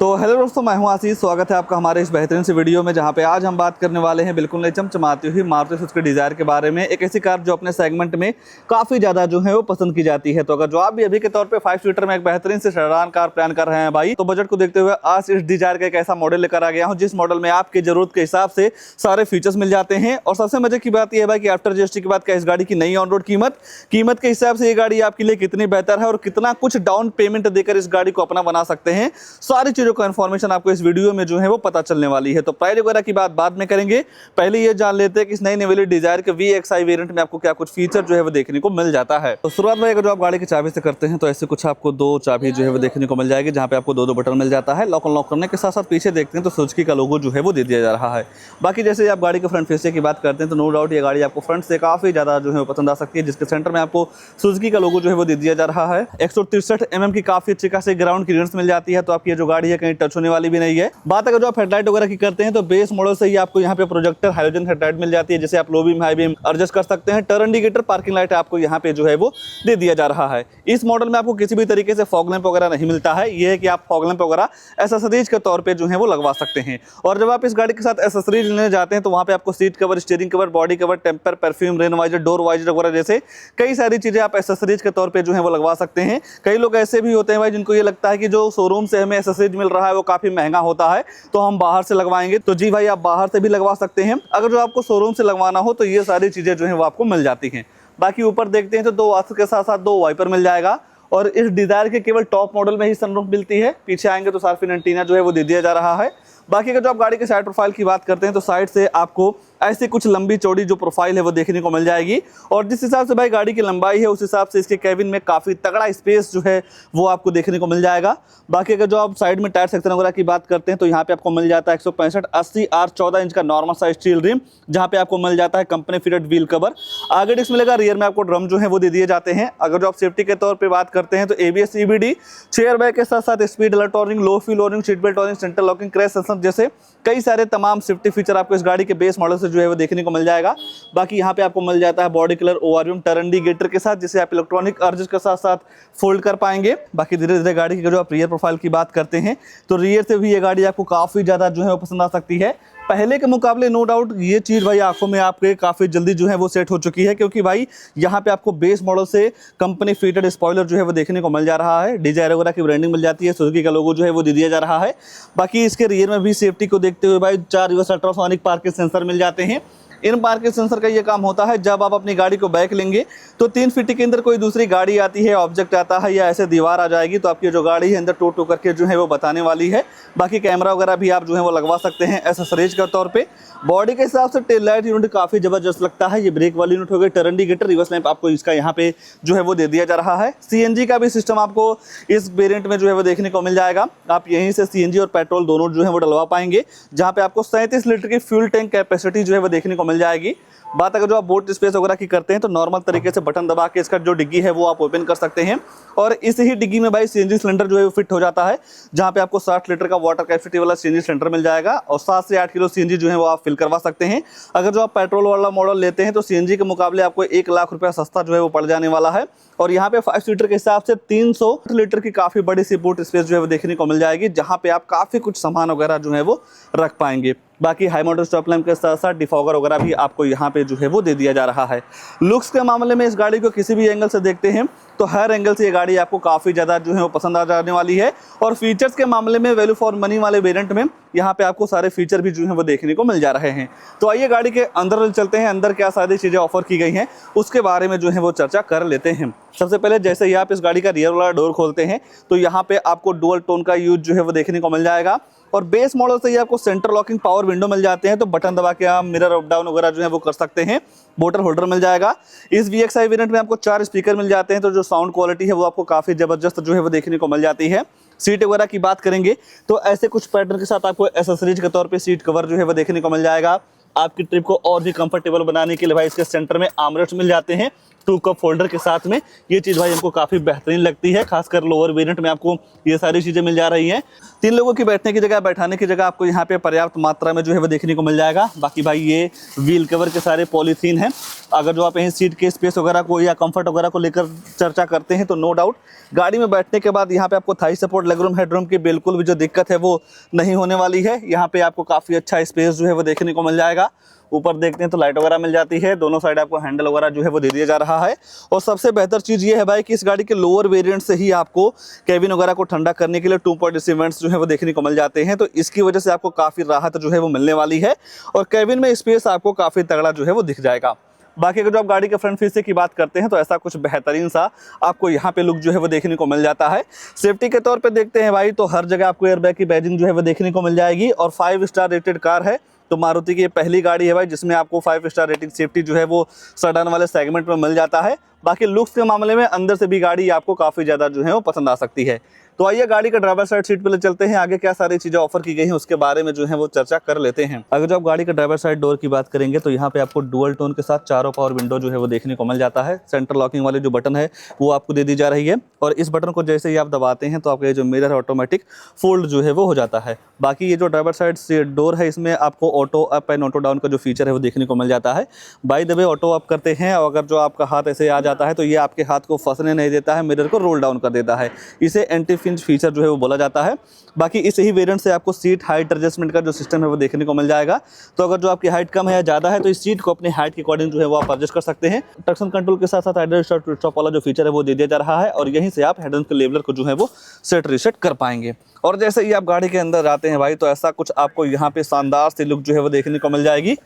तो हेलो दोस्तों, मैं हूं आशीष। स्वागत है आपका हमारे इस बेहतरीन से वीडियो में, जहां पे आज हम बात करने वाले हैं बिल्कुल नई चमचमाती हुई मारुति सुजुकी डिजायर के बारे में। एक ऐसी कार जो अपने सेगमेंट में काफ़ी ज़्यादा जो है वो पसंद की जाती है। तो अगर जो आप भी अभी के तौर पे 5 सीटर में एक बेहतरीन से सेडान कार प्लान कर रहे हैं भाई, तो बजट को देखते हुए आज इस डिजायर का एक ऐसा मॉडल लेकर आ गया हूँ जिस मॉडल में आपकी जरूरत के हिसाब से सारे फीचर्स मिल जाते हैं। और सबसे मजे की बात यह है भाई कि आफ्टर जीएसटी के बाद क्या इस गाड़ी की नई ऑन रोड कीमत के हिसाब से ये गाड़ी आपके लिए कितनी बेहतर है और कितना कुछ डाउन पेमेंट देकर इस गाड़ी को अपना बना सकते हैं, सारी चीजों का इन्फॉर्मेशन आपको इस वीडियो में जो है वो पता चलने वाली है। तो प्राइस वगैरह की बात बाद में करेंगे, पहले ये जान लेते हैं कि इस नई वाली डिजायर के VXI वेरिएंट में आपको क्या कुछ फीचर जो है वो देखने को मिल जाता है। तो शुरुआत में अगर जो आप गाड़ी की चाबी से करते हैं तो ऐसे कुछ आपको 2 चाबी जो है वो देखने को मिल जाएगी, जहाँ पे आपको 2 बटन मिल जाता है। लॉक अनलॉक करने के साथ साथ पीछे देखते हैं तो सुजुकी का लोगो जो है वो दे दिया जा रहा है। बाकी जैसे आप गाड़ी के फ्रंट फेसिंग की बात करते हैं तो नो डाउट ये गाड़ी आपको फ्रंट से काफी ज्यादा जो है वो पसंद आ सकती है, जिसके सेंटर में आपको सुजुकी का लोगो जो है वो दे दिया जा रहा है। 163 mm की काफी अच्छी खासी ग्राउंड क्लियरेंस मिल जाती है, तो आपकी जो गाड़ी है कहीं टच होने वाली भी नहीं है। बात अगर जो आप हेडलाइट वगैरह की करते हैं तो बेस मॉडल से ही आपको यहाँ पे प्रोजेक्टर हाइड्रोजन हेडलाइट मिल जाती है, जैसे आप low beam high beam adjust कर सकते हैं। टर्न इंडिकेटर पार्किंग लाइट आपको यहाँ पे जो है वो दे दिया जा रहा है। इस मॉडल में आपको किसी भी तरीके से फॉग लैंप वगैरह नहीं मिलता है। ये है कि आप फॉग लैंप वगैरह एसेसरीज के तौर पे जो है वो लगवा सकते हैं। और जब आप इस गाड़ी के साथ एसेसरीज लेने जाते हैं तो वहाँ पे आपको seat cover, steering cover, body cover, temper, perfume, rain visor, door visor वगैरह जैसे कई सारी चीजें आप एसेसरीज के तौर पे जो है वो लगवा सकते हैं। कई लोग ऐसे भी होते हैं भाई जिनको ये लगता है कि जो शोरूम से हमें एसेसरीज मिल रहा है वो काफी महंगा होता है, तो हम बाहर से लगवाएंगे। तो जी भाई, आप बाहर से भी लगवा सकते हैं। अगर जो आपको शोरूम से लगवाना हो तो ये सारी चीजें जो है वो आपको मिल जाती हैं। बाकी ऊपर देखते हैं तो 2 वास्प के साथ साथ 2 वाइपर मिल जाएगा। और इस डिजायर के केवल टॉप मॉडल में ही सनरूफ मिलती है। पीछे आएंगे तो सार्फिन एंटीना जो है वो दे दिया जा रहा है। बाकी अगर जो आप गाड़ी के साइड प्रोफाइल की बात करते हैं तो साइड से आपको ऐसी कुछ लंबी चौड़ी जो प्रोफाइल है वो देखने को मिल जाएगी। और जिस हिसाब से भाई गाड़ी की लंबाई है उस हिसाब से इसके कैबिन में काफ़ी तगड़ा स्पेस जो है वो आपको देखने को मिल जाएगा। बाकी अगर जो आप साइड में टायर सेक्शन वगैरह की बात करते हैं तो यहाँ पे आपको मिल जाता है 165/80 R 14 इंच का नॉर्मल साइज स्टील रिम, जहाँ पे आपको मिल जाता है कंपनी फिटेड व्हील कवर। आगे डिस्क मिलेगा, रियर में आपको ड्रम जो है वो दे दिए जाते हैं। अगर जो आप सेफ्टी के तौर पर बात करते हैं तो ABS EBD, चेयर बैग के साथ साथ स्पीड अलर्ट वार्निंग, लो fuel warning, seat belt warning, centre locking, crash sensor जैसे कई सारे तमाम सेफ्टी फीचर आपको इस गाड़ी के बेस मॉडल से जो है वो देखने को मिल जाएगा। बाकी यहाँ पे आपको मिल जाता है body colour overview turn indicator के साथ, जिसे आप इलेक्ट्रॉनिक एडजस्ट के साथ साथ फोल्ड कर पाएंगे। बाकी धीरे धीरे गाड़ी की जो आप रियर प्रोफाइल की बात करते हैं तो रियर से भी ये गाड़ी आपको काफी ज्यादा जो है वो पसंद आ सकती है। पहले के मुकाबले नो डाउट ये चीज़ भाई आंखों में आपके काफ़ी जल्दी जो है वो सेट हो चुकी है, क्योंकि भाई यहाँ पे आपको बेस मॉडल से कंपनी फिटेड स्पॉइलर जो है वो देखने को मिल जा रहा है। डिजायर वगैरह की ब्रांडिंग मिल जाती है, सुजुकी का लोगो जो है वो दे दिया जा रहा है। बाकी इसके रियर में भी सेफ्टी को देखते हुए भाई 4 रिवर्स अल्ट्रासोनिक पार्किंग सेंसर मिल जाते हैं। इन पार्किंग सेंसर का ये काम होता है, जब आप अपनी गाड़ी को बैक लेंगे तो 3 फीट के अंदर कोई दूसरी गाड़ी आती है, ऑब्जेक्ट आता है या ऐसे दीवार आ जाएगी तो आपकी जो गाड़ी है अंदर टो टो करके जो है वो बताने वाली है। बाकी कैमरा वगैरह भी आप जो है वो लगवा सकते हैं एसेसरीज के तौर पे। बॉडी के हिसाब से टेल लाइट यूनिट काफ़ी ज़बरदस्त लगता है। ये ब्रेक वाली यूनिट हो गई, टर्न इंडिकेटर, रिवर्स लैंप आपको इसका यहाँ पे जो है वो दे दिया जा रहा है। CNG का भी सिस्टम आपको इस वेरिएंट में जो है वो देखने को मिल जाएगा। आप यहीं से CNG और पेट्रोल दोनों जो है वो डलवा पाएंगे, जहाँ पे आपको 37 लीटर की फ्यूल टैंक कैपेसिटी जो है वो देखने को मिल जाएगी। बात अगर जो आप बोट स्पेस वगैरह की करते हैं तो नॉर्मल तरीके से बटन दबा के इसका जो डिग्गी है वो आप ओपन कर सकते हैं। और इस ही डिग्गी में भाई CNG सिलेंडर जो है वो फिट हो जाता है, जहाँ पे आपको 60 लीटर का वाटर कैपेसिटी वाला CNG सिलेंडर मिल जाएगा और 7 से 8 किलो CNG जो है वो आप फिल करवा सकते हैं। अगर जो आप पेट्रोल वाला मॉडल लेते हैं तो CNG के मुकाबले आपको 1 लाख रुपया सस्ता जो है वो पड़ जाने वाला है। और यहाँ पे 5 सीटर के हिसाब से 300 लीटर की काफ़ी बड़ी सी बूट स्पेस जो है वो देखने को मिल जाएगी, जहाँ पे आप काफ़ी कुछ सामान वगैरह जो है वो रख पाएंगे। बाकी हाई मॉडल स्टॉप लैंप के साथ साथ डिफॉगर वगैरह भी आपको यहाँ पे जो है वो दे दिया जा रहा है। लुक्स के मामले में इस गाड़ी को किसी भी एंगल से देखते हैं तो हर एंगल से ये गाड़ी आपको काफ़ी ज़्यादा जो है वो पसंद आ जाने वाली है। और फीचर्स के मामले में वैल्यू फॉर मनी वाले वेरिएंट में यहाँ पे आपको सारे फीचर भी जो है वो देखने को मिल जा रहे हैं। तो आइए गाड़ी के अंदर चलते हैं, अंदर क्या सारी चीज़ें ऑफर की गई हैं उसके बारे में जो है वो चर्चा कर लेते हैं। सबसे पहले जैसे ही आप इस गाड़ी का रियर वाला डोर खोलते हैं तो यहाँ पे आपको डुअल टोन का यूज जो है वो देखने को मिल जाएगा। और बेस मॉडल से ही आपको सेंटर लॉकिंग पावर विंडो मिल जाते हैं, तो बटन दबा के आप मिरर अप डाउन वगैरह जो है वो कर सकते हैं। बोटल होल्डर मिल जाएगा। इस VXI वेरिएंट में आपको 4 स्पीकर मिल जाते हैं, तो जो साउंड क्वालिटी है वो आपको काफ़ी ज़बरदस्त जो है वो देखने को मिल जाती है। सीट वगैरह की बात करेंगे तो ऐसे कुछ पैटर्न के साथ आपको एसेसरीज के तौर पे सीट कवर जो है वो देखने को मिल जाएगा। आपकी ट्रिप को और भी कंफर्टेबल बनाने के लिए भाई इसके सेंटर में आर्मरेस्ट मिल जाते हैं। टू कप फोल्डर के साथ में। ये चीज़ भाई हमको काफ़ी बेहतरीन लगती है, खासकर लोअर वेरिएंट में आपको ये सारी चीज़ें मिल जा रही हैं। 3 लोगों की बैठने की जगह, बैठाने की जगह आपको यहाँ पे पर्याप्त मात्रा में जो है वो देखने को मिल जाएगा। बाकी भाई ये व्हील कवर के सारे पॉलीथीन हैं। अगर जो आप यहीं सीट के स्पेस वगैरह को या कंफर्ट वगैरह को लेकर चर्चा करते हैं तो नो डाउट गाड़ी में बैठने के बाद यहाँ पे आपको थाई सपोर्ट, लेगरूम, हेडरूम की बिल्कुल भी जो दिक्कत है वो नहीं होने वाली है। यहाँ पे आपको काफ़ी अच्छा स्पेस जो है वो देखने को मिल जाएगा। ऊपर देखते हैं तो लाइट वगैरह मिल जाती है, दोनों साइड आपको हैंडल वगैरह जो है वो दे दिया जा रहा है। और सबसे बेहतर चीज़ ये है भाई कि इस गाड़ी के लोअर वेरिएंट से ही आपको केबिन वगैरह को ठंडा करने के लिए 2.0 वेंट्स जो है वो देखने को मिल जाते हैं। तो इसकी वजह से आपको काफ़ी राहत जो है वो मिलने वाली है और केबिन में स्पेस आपको काफ़ी तगड़ा जो है वो दिख जाएगा। बाकी अगर जो आप गाड़ी के फ्रंट फीसे की बात करते हैं तो ऐसा कुछ बेहतरीन सा आपको यहाँ पे लुक जो है वो देखने को मिल जाता है। सेफ्टी के तौर पे देखते हैं भाई तो हर जगह आपको एयरबैग की बैजिंग जो है वो देखने को मिल जाएगी और 5 स्टार रेटेड कार है। तो मारुति की ये पहली गाड़ी है भाई जिसमें आपको 5 स्टार रेटिंग सेफ्टी जो है वो सेडान वाले सेगमेंट में मिल जाता है। बाकी लुक्स के मामले में अंदर से भी गाड़ी आपको काफ़ी ज़्यादा जो है वो पसंद आ सकती है। तो आइए गाड़ी का ड्राइवर साइड सीट पे ले चलते हैं, आगे क्या सारी चीज़ें ऑफर की गई हैं उसके बारे में जो है वो चर्चा कर लेते हैं। अगर जो आप गाड़ी का ड्राइवर साइड डोर की बात करेंगे तो यहाँ पे आपको डुअल टोन के साथ चारों पावर विंडो जो है वो देखने को मिल जाता है। सेंटर लॉकिंग वाली जो बटन है वो आपको दे दी जा रही है और इस बटन को जैसे ही आप दबाते हैं तो आपका ये जो मिरर ऑटोमेटिक फोल्ड जो है वो हो जाता है। बाकी ये जो ड्राइवर साइड से डोर है इसमें आपको auto up and auto down का जो फीचर है वो देखने को मिल जाता है। By the way auto up करते हैं और अगर जो आपका हाथ ऐसे आ जाता है तो ये आपके हाथ को फंसने नहीं देता है, मिरर को रोल डाउन कर देता है। इसे एंटी फिंच फीचर जो है वो बोला जाता है। बाकी इस ही वेरिएंट से आपको सीट हाइट एडजस्टमेंट का जो सिस्टम है वो देखने को मिल जाएगा। तो अगर जो आपकी हाइट कम है या ज़्यादा है तो इस सीट को अपने हाइट के अकॉर्डिंग जो है वो आप एडजस्ट कर सकते हैं। ट्रैक्शन कंट्रोल के साथ साथ आइडल स्टॉप वाला जो फीचर है वो दे दिया जा रहा है और यहीं से आप हेडरूम के लेवलर को जो है वो सेट रीसेट कर पाएंगे। और जैसे ही आप गाड़ी के अंदर आते हैं भाई तो ऐसा कुछ आपको यहाँ पे शानदार सी लुक जो है वो देखने को मिल जाएगी।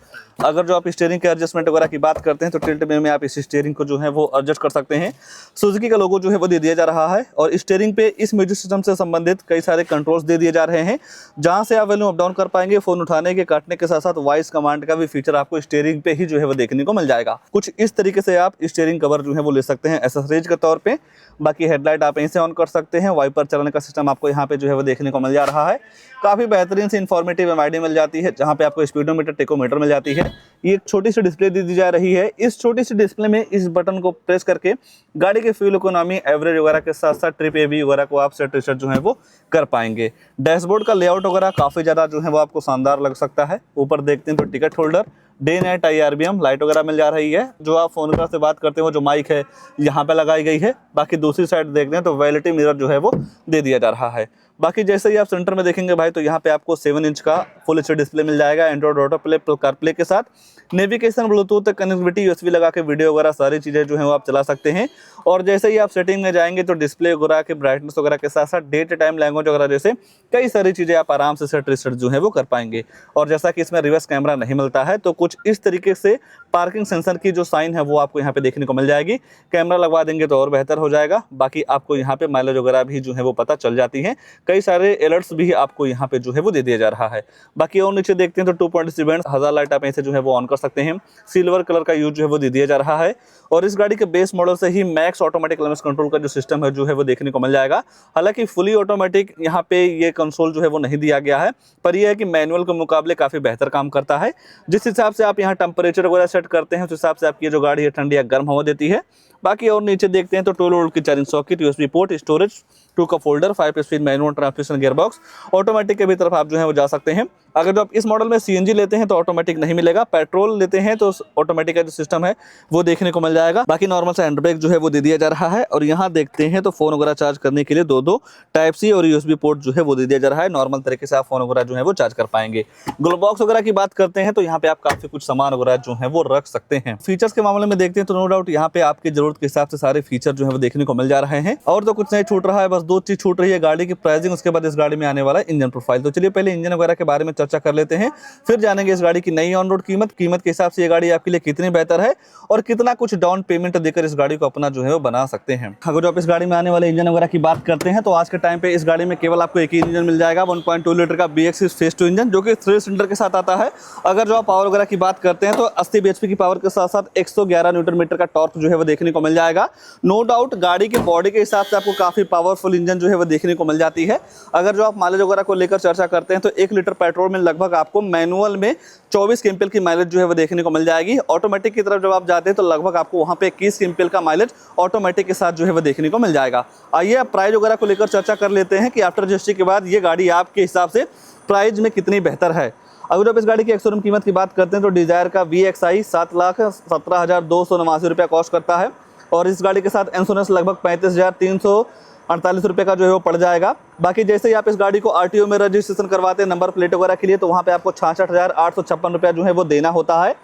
अगर जो आप स्टीयरिंग के एडजस्टमेंट वगैरह की बात करते हैं तो टिल्ट में आप इस स्टीयरिंग को जो है वो एडजस्ट कर सकते हैं। सुजुकी का लोगो जो है वो दे दिया जा रहा है और स्टीयरिंग पे इस म्यूजिक सिस्टम से संबंधित कई सारे कंट्रोल्स दे दिए जा रहे हैं जहां से आप वॉल्यूम अप डाउन कर पाएंगे। फोन उठाने के, काटने के साथ साथ वॉइस कमांड का भी फीचर आपको स्टीयरिंग पे ही जो है वो देखने को मिल जाएगा। कुछ इस तरीके से आप स्टीयरिंग कवर जो है वो ले सकते हैं एसेसरीज के तौर पे। बाकी हेडलाइट आप यहीं से ऑन कर सकते हैं, वाइपर चलाने का सिस्टम आपको यहाँ पे जो है वो देखने को मिल जा रहा है। काफ़ी बेहतरीन सी इन्फॉर्मेटिव एमआईडी मिल जाती है जहाँ पे आपको स्पीडोमीटर, टेकोमीटर मिल जाती है। ये एक छोटी सी डिस्प्ले दी जा रही है। इस छोटी सी डिस्प्ले में इस बटन को प्रेस करके गाड़ी के फ्यूल इकोनॉमी, एवरेज वगैरह के साथ साथ ट्रिप एबी वगैरह को आप सेट रिसेट जो है वो कर पाएंगे। डैशबोर्ड का लेआउट वगैरह काफ़ी ज़्यादा जो है वो आपको शानदार लग सकता है। ऊपर देखते हैं तो ticket holder, day night IRBM light वगैरह मिल जा रही है। जो आप फोन से बात करते हैं वो जो माइक है यहाँ पे लगाई गई है। बाकी दूसरी साइड देखते हैं तो वैलिटी मिरर जो है वो दे दिया जा रहा है। बाकी जैसे ही आप सेंटर में देखेंगे भाई तो यहाँ पे आपको 7 इंच का फुल HD डिस्प्ले मिल जाएगा एंड्रॉइड ऑटो प्ले, कारप्ले के साथ। नेविगेशन, ब्लूटूथ कनेक्टिविटी, USB लगा के वीडियो वगैरह सारी चीज़ें जो है वो आप चला सकते हैं। और जैसे ही आप सेटिंग में जाएंगे तो डिस्प्ले वगैरह के ब्राइटनेस वगैरह के साथ साथ डेट टाइम, लैंग्वेज वगैरह जैसे कई सारी चीज़ें आप आराम से सेट रिसेट जो है वो कर पाएंगे। और जैसा कि इसमें रिवर्स कैमरा नहीं मिलता है तो कुछ इस तरीके से पार्किंग सेंसर की जो साइन है वो आपको यहाँ पे देखने को मिल जाएगी। कैमरा लगवा देंगे तो और बेहतर हो जाएगा। बाकी आपको यहाँ पे माइलेज वगैरह भी जो है वो पता चल जाती है। कई सारे अलर्ट्स भी आपको यहाँ पे जो है वो दे दिया जा रहा है। बाकी और नीचे देखते हैं तो 2.7 1000 लाइट आप ऐसे जो है वो ऑन कर सकते हैं। सिल्वर कलर का यूज जो है वो दे दिया जा रहा है और इस गाड़ी के बेस मॉडल से ही मैक्स ऑटोमेटिक लैंग्वेज कंट्रोल का जो सिस्टम है जो है वो देखने को मिल जाएगा। हालांकि फुली ऑटोमेटिक यहाँ पे ये कंसोल जो है वो नहीं दिया गया है, पर यह है कि मैनुअल के मुकाबले काफ़ी बेहतर काम करता है। जिस हिसाब से आप यहाँ टेम्परेचर वगैरह सेट करते हैं उस हिसाब से आपकी जो गाड़ी है ठंडी या गर्म हवा देती है। बाकी और नीचे देखते हैं तो 12 वोल्ट की charging socket, USB port, storage, 2 cup holder, 5 speed manual transmission, gearbox, automatic के भी तरफ आप जो है वो जा सकते हैं। अगर जो आप इस मॉडल में CNG लेते हैं तो ऑटोमेटिक नहीं मिलेगा, पेट्रोल लेते हैं तो ऑटोमेटिक का जो सिस्टम है वो देखने को मिल जाएगा। बाकी नॉर्मल सा हैंड ब्रेक जो है वो दे दिया जा रहा है और यहाँ देखते हैं तो फोन वगैरह चार्ज करने के लिए 2 Type-C और USB पोर्ट जो है वो दे दिया जा रहा है। नॉर्मल तरीके से आप फोन वगैरह जो है वो चार्ज कर पाएंगे। ग्लोव बॉक्स वगैरह की बात करते हैं तो यहाँ पे आप काफी कुछ सामान वगैरह जो है वो रख सकते हैं। फीचर्स के मामले में देखते हैं तो नो डाउट यहाँ पे आपकी जरूरत के हिसाब से सारे फीचर जो है वो देखने को मिल जा रहे हैं। और तो कुछ नहीं छूट रहा है, बस 2 चीज छूट रही है, गाड़ी की प्राइसिंग, उसके बाद इस गाड़ी में आने वाला इंजन प्रोफाइल। तो चलिए पहले इंजन वगैरह के बारे में चर्चा कर लेते हैं, फिर जानेंगे इस गाड़ी की नई ऑन रोड कीमत के हिसाब से ये गाड़ी आपके लिए कितनी बेहतर है और कितना कुछ डाउन पेमेंट देकर इस गाड़ी को अपना जो है वो बना सकते हैं। अगर जो आप इस गाड़ी में आने वाले इंजन वगैरह की बात करते हैं तो आज के टाइम पे इस गाड़ी में केवल आपको एक ही इंजन मिल जाएगा, 1.2 लीटर का BX फेज 2 इंजन जो कि 3 सिलेंडर के साथ आता है। अगर जो आप पावर वगैरह की बात करते हैं तो 80 bhp की पावर के साथ साथ 111 न्यूटन मीटर का टॉर्क जो है वो देखने को को मिल जाएगा। नो डाउट गाड़ी के बॉडी के हिसाब से आपको काफ़ी पावरफुल इंजन जो है वो देखने को मिल जाती है। अगर जो आप माइलेज वगैरह को लेकर चर्चा करते हैं तो 1 लीटर पेट्रोल में लगभग आपको मैनुअल में 24 किम्पल की माइलेज जो है वो देखने को मिल जाएगी। ऑटोमेटिक की तरफ जब आप जाते हैं तो लगभग आपको वहाँ पे 21 किम्पल का माइलेज ऑटोमेटिक के साथ जो है वो देखने को मिल जाएगा। आइए अब प्राइस वगैरह को लेकर चर्चा कर लेते हैं कि आफ्टर जीएसटी के बाद ये गाड़ी आपके हिसाब से प्राइस में कितनी बेहतर है। अगर आप इस गाड़ी की एक्स-शोरूम कीमत की बात करते हैं तो डिज़ायर का VXI 7,17,289 रुपये कॉस्ट करता है और इस गाड़ी के साथ इंश्योरेंस लगभग 35,348 रुपये का जो है वो पड़ जाएगा। बाकी जैसे ही आप इस गाड़ी को RTO में रजिस्ट्रेशन करवाते हैं नंबर प्लेट वगैरह के लिए तो वहाँ पे आपको 66,856 रुपया जो है वो देना होता है।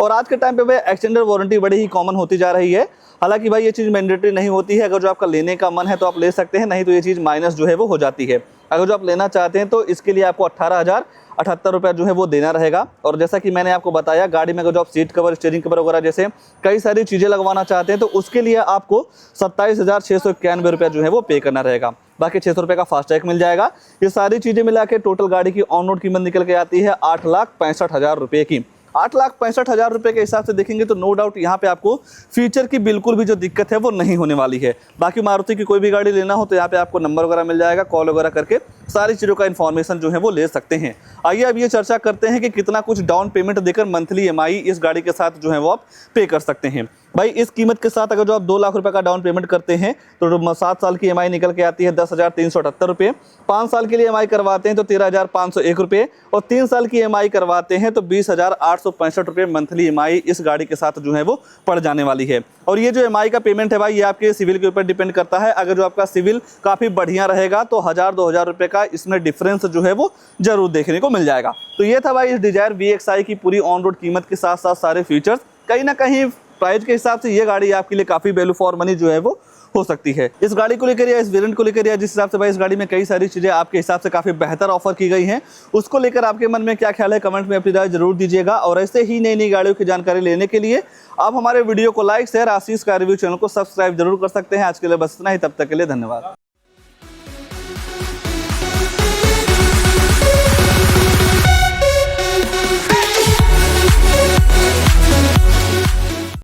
और आज के टाइम पे भाई एक्सटेंडेड वारंटी बड़ी ही कॉमन होती जा रही है। हालांकि भाई ये चीज़ मैंडेटरी नहीं होती है, अगर जो आपका लेने का मन है तो आप ले सकते हैं, नहीं तो ये चीज़ माइनस जो है वो हो जाती है। अगर जो आप लेना चाहते हैं तो इसके लिए आपको 18,078 रुपया जो है वो देना रहेगा। और जैसा कि मैंने आपको बताया गाड़ी में अगर जो आप सीट कवर, स्टीयरिंग कवर वगैरह जैसे कई सारी चीज़ें लगवाना चाहते हैं तो उसके लिए आपको 27,691 रुपया जो है वो पे करना रहेगा। बाकी 600 रुपये का फास्टैग मिल जाएगा। ये सारी चीज़ें मिला के टोटल गाड़ी की ऑन रोड कीमत निकल के आती है 8,65,000 रुपये की। 8,65,000 रुपये के हिसाब से देखेंगे तो नो डाउट यहाँ पे आपको फीचर की बिल्कुल भी जो दिक्कत है वो नहीं होने वाली है। बाकी मारुति की कोई भी गाड़ी लेना हो तो यहाँ पे आपको नंबर वगैरह मिल जाएगा, कॉल वगैरह करके सारी चीज़ों का इन्फॉर्मेशन जो है वो ले सकते हैं। आइए अब ये चर्चा करते हैं कि कितना कुछ डाउन पेमेंट देकर मंथली EMI इस गाड़ी के साथ जो है वो आप पे कर सकते हैं। भाई इस कीमत के साथ अगर जो आप 2 लाख रुपए का डाउन पेमेंट करते हैं तो 7 साल की EMI निकल के आती है 10,378 रुपये। 5 साल के लिए EMI करवाते हैं तो 13,501 रुपये और 3 साल की EMI करवाते हैं तो 20,865 रुपये मंथली EMI इस गाड़ी के साथ जो है वो पड़ जाने वाली है। और ये जो EMI का पेमेंट है भाई ये आपके सिविल के ऊपर डिपेंड करता है। अगर जो आपका सिविल काफ़ी बढ़िया रहेगा तो 1,000-2,000 रुपये का इसमें डिफरेंस जो है वो जरूर देखने को मिल जाएगा। तो ये था भाई इस डिजायर VXI की पूरी ऑन रोड कीमत के साथ साथ सारे फीचर्स। कहीं ना कहीं प्राइस के हिसाब से ये गाड़ी आपके लिए काफ़ी वैल्यू फॉर मनी जो है वो हो सकती है। इस गाड़ी को लेकर या इस वेरिएंट को लेकर या जिस हिसाब से भाई इस गाड़ी में कई सारी चीज़ें आपके हिसाब से काफ़ी बेहतर ऑफर की गई हैं उसको लेकर आपके मन में क्या ख्याल है कमेंट में अपनी राय जरूर दीजिएगा। और ऐसे ही नई नई गाड़ियों की जानकारी लेने के लिए आप हमारे वीडियो को लाइक, शेयर, आशीष कार रिव्यू चैनल को सब्सक्राइब जरूर कर सकते हैं। आज के लिए बस इतना ही, तब तक के लिए धन्यवाद।